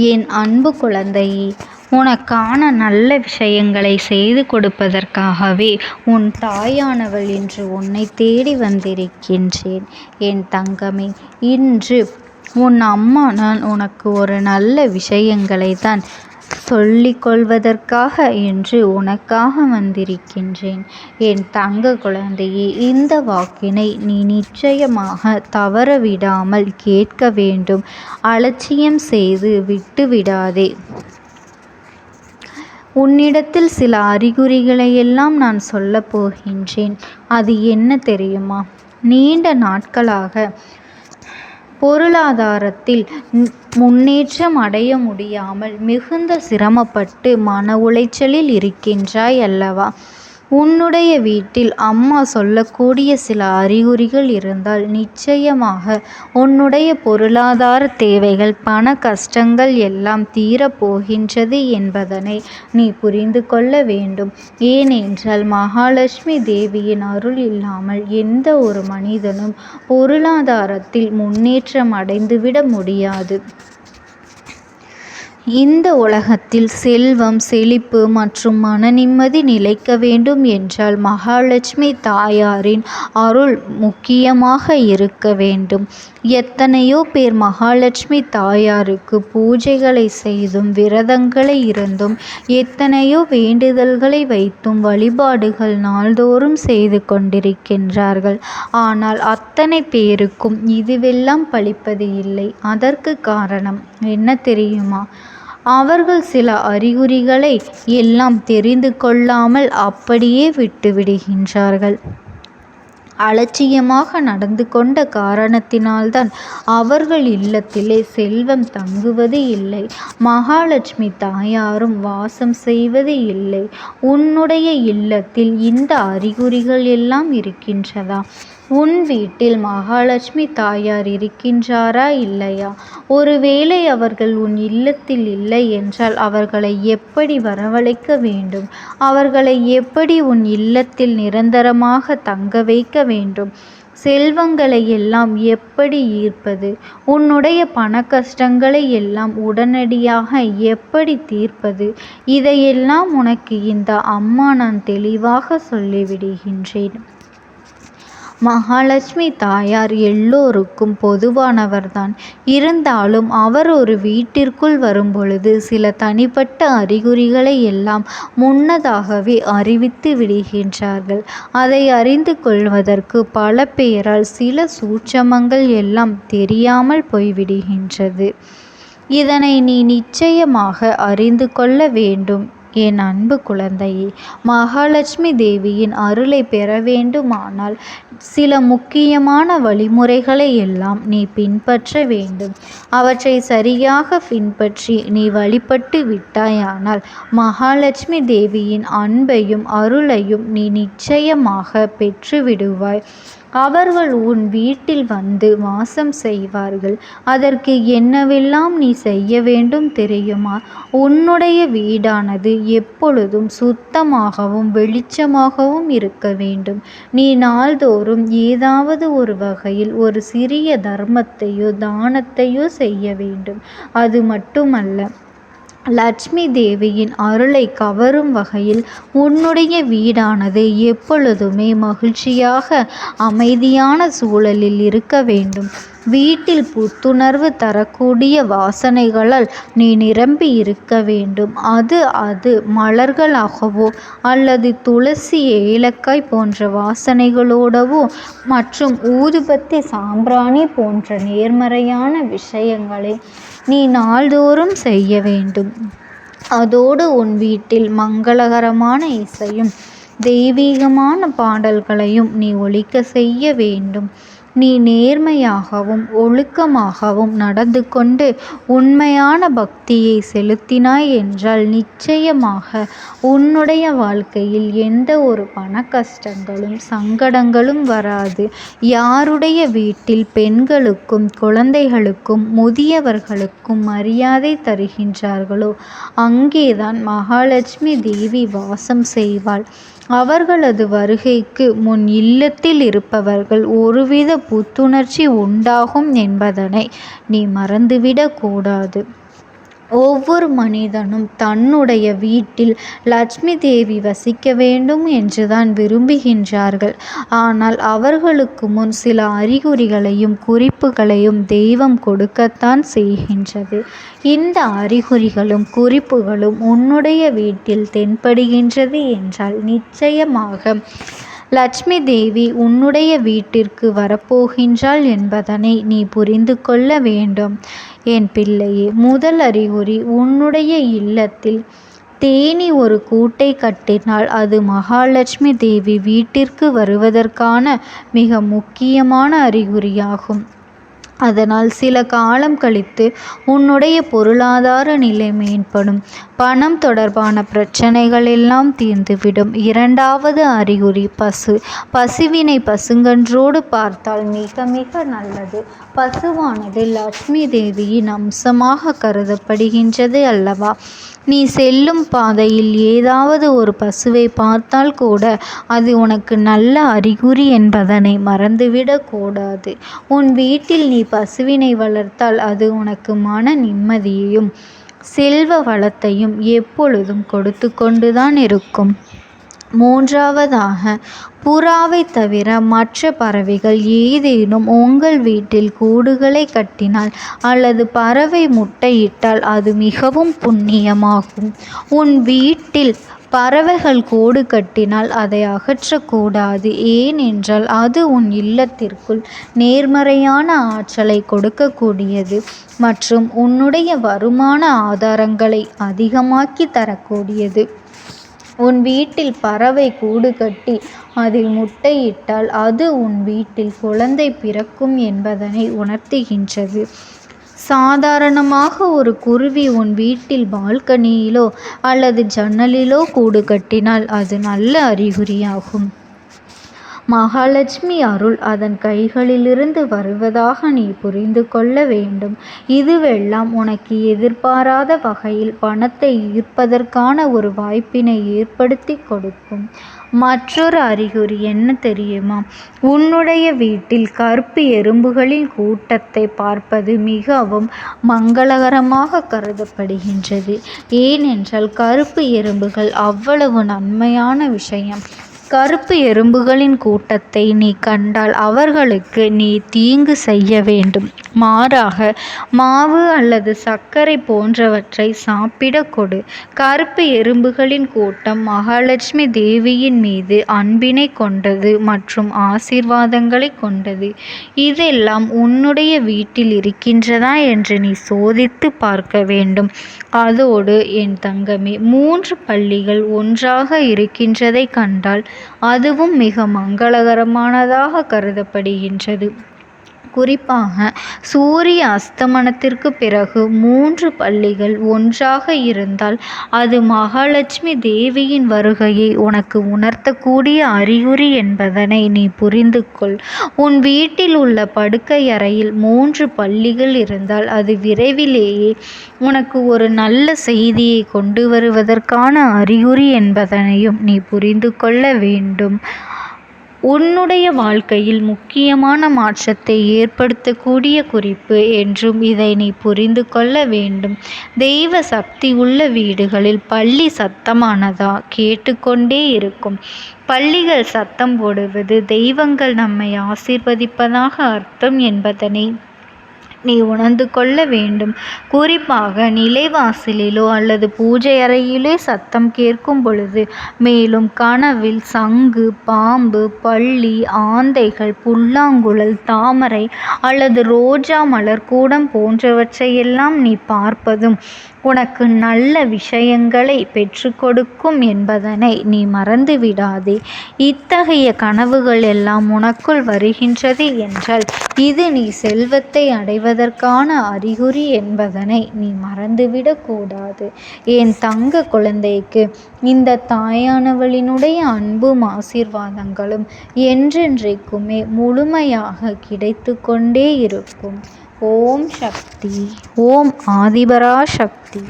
என் அன்பு குழந்தையே, உனக்கான நல்ல விஷயங்களை செய்து கொடுப்பதற்காகவே உன் தாயானவள் இன்று உன்னை தேடி வந்திருக்கின்றேன். என் தங்கமே, இன்று உன் அம்மா நான் உனக்கு ஒரு நல்ல விஷயங்களை தான் சொல்லிக் கொள்வதற்காக இன்று உனக்காக வந்திருக்கின்றேன். என் தங்க குழந்தையே, இந்த வாக்கினை நீ நிச்சயமாக தவறவிடாமல் கேட்க வேண்டும். அலட்சியம் செய்து விட்டுவிடாதே. உன்னிடத்தில் சில அறிகுறிகளை எல்லாம் நான் சொல்லப் போகின்றேன். அது என்ன தெரியுமா? நீண்ட நாட்களாக பொருளாதாரத்தில் முன்னேற்றம் அடைய முடியாமல் மிகுந்த சிரமப்பட்டு மன உளைச்சலில் இருக்கின்றாய் அல்லவா? உன்னுடைய வீட்டில் அம்மா சொல்லக்கூடிய சில அறிகுறிகள் இருந்தால் நிச்சயமாக உன்னுடைய பொருளாதார தேவைகள், பண கஷ்டங்கள் எல்லாம் தீரப்போகின்றது என்பதனை நீ புரிந்து கொள்ள வேண்டும். ஏனென்றால் மகாலட்சுமி தேவியின் அருள் இல்லாமல் எந்த ஒரு மனிதனும் பொருளாதாரத்தில் முன்னேற்றம் அடைந்துவிட முடியாது. இந்த உலகத்தில் செல்வம், செழிப்பு மற்றும் மன நிம்மதி நிலைக்க வேண்டும் என்றால் மகாலட்சுமி தாயாரின் அருள் முக்கியமாக இருக்க வேண்டும். எத்தனையோ பேர் மகாலட்சுமி தாயாருக்கு பூஜைகளை செய்தும், விரதங்களை இருந்தும், எத்தனையோ வேண்டுதல்களை வைத்தும் வழிபாடுகள் நாள்தோறும் செய்து கொண்டிருக்கின்றார்கள். ஆனால் அத்தனை பேருக்கும் இதுவெல்லாம் பலிப்பது இல்லை. அதற்கு காரணம் என்ன தெரியுமா? அவர்கள் சில அறிகுறிகளை எல்லாம் தெரிந்து கொள்ளாமல் அப்படியே விட்டுவிடுகின்றார்கள். அலட்சியமாக நடந்து கொண்ட காரணத்தினால்தான் அவர்கள் இல்லத்திலே செல்வம் தங்குவது இல்லை, மகாலட்சுமி தாயாரும் வாசம் செய்வது இல்லை. உன்னுடைய இல்லத்தில் இந்த அறிகுறிகள் எல்லாம் இருக்கின்றதா? உன் வீட்டில் மகாலட்சுமி தாயார் இருக்கின்றாரா இல்லையா? ஒருவேளை அவர்கள் உன் இல்லத்தில் இல்லை என்றால் அவர்களை எப்படி வரவழைக்க வேண்டும்? அவர்களை எப்படி உன் இல்லத்தில் நிரந்தரமாக தங்க வைக்க வேண்டும்? செல்வங்களை எல்லாம் எப்படி ஈர்ப்பது? உன்னுடைய பண கஷ்டங்களை எல்லாம் உடனடியாக எப்படி தீர்ப்பது? இதையெல்லாம் உனக்கு இந்த அம்மா நான் தெளிவாக சொல்லிவிடுகின்றேன். மகாலட்சுமி தாயார் எல்லோருக்கும் பொதுவானவர்தான். இருந்தாலும் அவர் ஒரு வீட்டிற்குள் வரும்பொழுது சில தனிப்பட்ட அறிகுறிகளை எல்லாம் முன்னதாகவே அறிவித்து விடுகின்றார்கள். அதை அறிந்து கொள்வதற்கு பல பேரால் சில சூட்சமங்கள் எல்லாம் தெரியாமல் போய்விடுகின்றது. இதனை நீ நிச்சயமாக அறிந்து கொள்ள வேண்டும். என் அன்பு குழந்தையே, மகாலட்சுமி தேவியின் அருளை பெற வேண்டுமானால் சில முக்கியமான வழிமுறைகளை எல்லாம் நீ பின்பற்ற வேண்டும். அவற்றை சரியாக பின்பற்றி நீ வழிபட்டு விட்டாயானால் மகாலட்சுமி தேவியின் அன்பையும் அருளையும் நீ நிச்சயமாக பெற்றுவிடுவாய். அவர்கள் உன் வீட்டில் வந்து வாசம் செய்வார்கள். அதற்கு என்னவெல்லாம் நீ செய்ய வேண்டும் தெரியுமா? உன்னுடைய வீடானது எப்பொழுதும் சுத்தமாகவும் வெளிச்சமாகவும் இருக்க வேண்டும். நீ நாள்தோறும் ஏதாவது ஒரு வகையில் ஒரு சிறிய தர்மத்தையோ தானத்தையோ செய்ய வேண்டும். அது மட்டுமல்ல, லட்சுமி தேவியின் அருளை கவரும் வகையில் உன்னுடைய வீடானது எப்பொழுதுமே மகிழ்ச்சியாக அமைதியான சூழலில் இருக்க வேண்டும். வீட்டில் புத்துணர்வு தரக்கூடிய வாசனைகளால் நீ நிரம்பி இருக்க வேண்டும். அது மலர்களாகவோ அல்லது துளசி, ஏலக்காய் போன்ற வாசனைகளோடவோ மற்றும் ஊதுபத்தி, சாம்பிராணி போன்ற நேர்மறையான விஷயங்களை நீ நாள்தோறும் செய்ய வேண்டும். அதோடு உன் வீட்டில் மங்களகரமான இசையும் தெய்வீகமான பாடல்களையும் நீ ஒலிக்க செய்ய வேண்டும். நீ நேர்மையாகவும் ஒழுக்கமாகவும் நடந்து கொண்டு உண்மையான பக்தியை செலுத்தினாய் என்றால் நிச்சயமாக உன்னுடைய வாழ்க்கையில் எந்த ஒரு பண கஷ்டங்களும் சங்கடங்களும் வராது. யாருடைய வீட்டில் பெண்களுக்கும் குழந்தைகளுக்கும் முதியவர்களுக்கும் மரியாதை தருகின்றார்களோ அங்கேதான் மகாலட்சுமி தேவி வாசம் செய்வாள். அவர்களது வருகைக்கு முன் இல்லத்தில் இருப்பவர்கள் ஒருவித புத்துணர்ச்சி உண்டாகும் என்பதனை நீ மறந்துவிடக்கூடாது. ஒவ்வொரு மனிதனும் தன்னுடைய வீட்டில் லட்சுமி தேவி வசிக்க வேண்டும் என்றுதான் விரும்புகின்றார்கள். ஆனால் அவர்களுக்கு முன் சில அறிகுறிகளையும் குறிப்புகளையும் தெய்வம் கொடுக்கத்தான் செய்கின்றது. இந்த அறிகுறிகளும் குறிப்புகளும் உன்னுடைய வீட்டில் தென்படுகின்றது என்றால் நிச்சயமாக லட்சுமி தேவி உன்னுடைய வீட்டிற்கு வரப்போகின்றாள் என்பதனை நீ புரிந்து கொள்ள வேண்டும். என் பிள்ளையே, முதல் அறிகுறி, உன்னுடைய இல்லத்தில் தேனி ஒரு கூட்டை கட்டினால் அது மகாலட்சுமி தேவி வீட்டிற்கு வருவதற்கான மிக முக்கியமான அறிகுறியாகும். அதனால் சில காலம் கழித்து உன்னுடைய பொருளாதார நிலை மேம்படும். பணம் தொடர்பான பிரச்சனைகள் எல்லாம் தீர்ந்துவிடும். இரண்டாவது அறிகுறி, பசுவினை பசுங்கன்றோடு பார்த்தால் மிக மிக நல்லது. பசுவானது லட்சுமி தேவியின் அம்சமாக கருதப்படுகின்றது அல்லவா? நீ செல்லும் பாதையில் ஏதாவது ஒரு பசுவை பார்த்தால் கூட அது உனக்கு நல்ல அறிகுறி என்பதனை மறந்துவிடக் கூடாது. உன் வீட்டில் நீ பசுவினை வளர்த்தால் அது உனக்கு மன நிம்மதியையும் செல்வ வளத்தையும் எப்பொழுதும் கொடுத்து கொண்டுதான் இருக்கும். மூன்றாவதாக, புறாவை தவிர மற்ற பறவைகள் ஏதேனும் உங்கள் வீட்டில் கூடுகளை கட்டினால் அல்லது பறவை முட்டையிட்டால் அது மிகவும் புண்ணியமாகும். உன் வீட்டில் பறவைகள் கூடு கட்டினால் அதை அகற்றக்கூடாது. ஏனென்றால் அது உன் இல்லத்திற்குள் நேர்மறையான ஆற்றலை கொடுக்கக்கூடியது மற்றும் உன்னுடைய வருமான ஆதாரங்களை அதிகமாக்கி தரக்கூடியது. உன் வீட்டில் பறவை கூடு கட்டி அதில் முட்டையிட்டால் அது உன் வீட்டில் குழந்தை பிறக்கும் என்பதனை உணர்த்துகின்றது. சாதாரணமாக ஒரு குருவி உன் வீட்டில் பால்கனியிலோ அல்லது ஜன்னலிலோ கூடு கட்டினால் அது நல்ல அறிகுறியாகும். மகாலட்சுமி அருள் அதன் கைகளிலிருந்து வருவதாக நீ புரிந்து கொள்ள வேண்டும். இதுவெல்லாம் உனக்கு எதிர்பாராத வகையில் பணத்தை ஈர்ப்பதற்கான ஒரு வாய்ப்பினை ஏற்படுத்தி கொடுக்கும். மற்றொரு அறிகுறி என்ன தெரியுமா? உன்னுடைய வீட்டில் கருப்பு எறும்புகளின் கூட்டத்தை பார்ப்பது மிகவும் மங்களகரமாக கருதப்படுகின்றது. ஏனென்றால் கருப்பு எறும்புகள் அவ்வளவு நன்மையான விஷயம். கருப்பு எறும்புகளின் கூட்டத்தை நீ கண்டால் அவர்களுக்கு நீ தீங்கு செய்ய வேண்டும். மாறாக மாவு அல்லது சர்க்கரை போன்றவற்றை சாப்பிடக் கொடு. கருப்பு எறும்புகளின் கூட்டம் மகாலட்சுமி தேவியின் மீது அன்பினை கொண்டது மற்றும் ஆசீர்வாதங்களை கொண்டது. இதெல்லாம் உன்னுடைய வீட்டில் இருக்கின்றதா என்று நீ சோதித்து பார்க்க வேண்டும். அதோடு என் தங்கமே, 3 பல்லிகள் ஒன்றாக இருக்கின்றதை கண்டால் அதுவும் மிக மங்களகரமானதாக கருதப்படுகின்றது. குறிப்பாக சூரிய அஸ்தமனத்திற்கு பிறகு 3 பல்லிகள் ஒன்றாக இருந்தால் அது மகாலட்சுமி தேவியின் வருகையை உனக்கு உணர்த்தக்கூடிய அறிகுறி என்பதனை நீ புரிந்து கொள். உன் வீட்டில் உள்ள படுக்கை அறையில் 3 பல்லிகள் இருந்தால் அது விரைவிலேயே உனக்கு ஒரு நல்ல செய்தியை கொண்டு வருவதற்கான அறிகுறி என்பதனையும் நீ புரிந்து கொள்ள வேண்டும். உன்னுடைய வாழ்க்கையில் முக்கியமான மாற்றத்தை ஏற்படுத்தக்கூடிய குறிப்பு என்றும் இதை நீ புரிந்து கொள்ள வேண்டும். தெய்வ சக்தி உள்ள வீடுகளில் பல்லி சத்தமானதா கேட்டுக்கொண்டே இருக்கும். பல்லிகள் சத்தம் போடுவது தெய்வங்கள் நம்மை ஆசீர்வதிப்பதாக அர்த்தம் என்பதனை நீ உணர்ந்து கொள்ள வேண்டும். குறிப்பாக நிலைவாசலிலோ அல்லது பூஜை அறையிலே சத்தம் கேட்கும் பொழுது, மேலும் கனவில் சங்கு, பாம்பு, பல்லி, ஆந்தைகள், புல்லாங்குழல், தாமரை அல்லது ரோஜா மலர்க்கூடம் போன்றவற்றையெல்லாம் நீ பார்ப்பதும் உனக்கு நல்ல விஷயங்களை பெற்று கொடுக்கும் என்பதனை நீ மறந்து விடாதே. இத்தகைய கனவுகள் எல்லாம் உனக்குள் வருகின்றது என்றால் இது நீ செல்வத்தை அடைவதற்கான அறிகுறி என்பதனை நீ மறந்துவிடக்கூடாது. என் தங்க குழந்தைக்கு இந்த தாயானவளினுடைய அன்பும் ஆசீர்வாதங்களும் என்றென்றைக்குமே முழுமையாக கிடைத்து கொண்டே இருக்கும். ஓம் சக்தி. ஓம் ஆதிபரா சக்தி.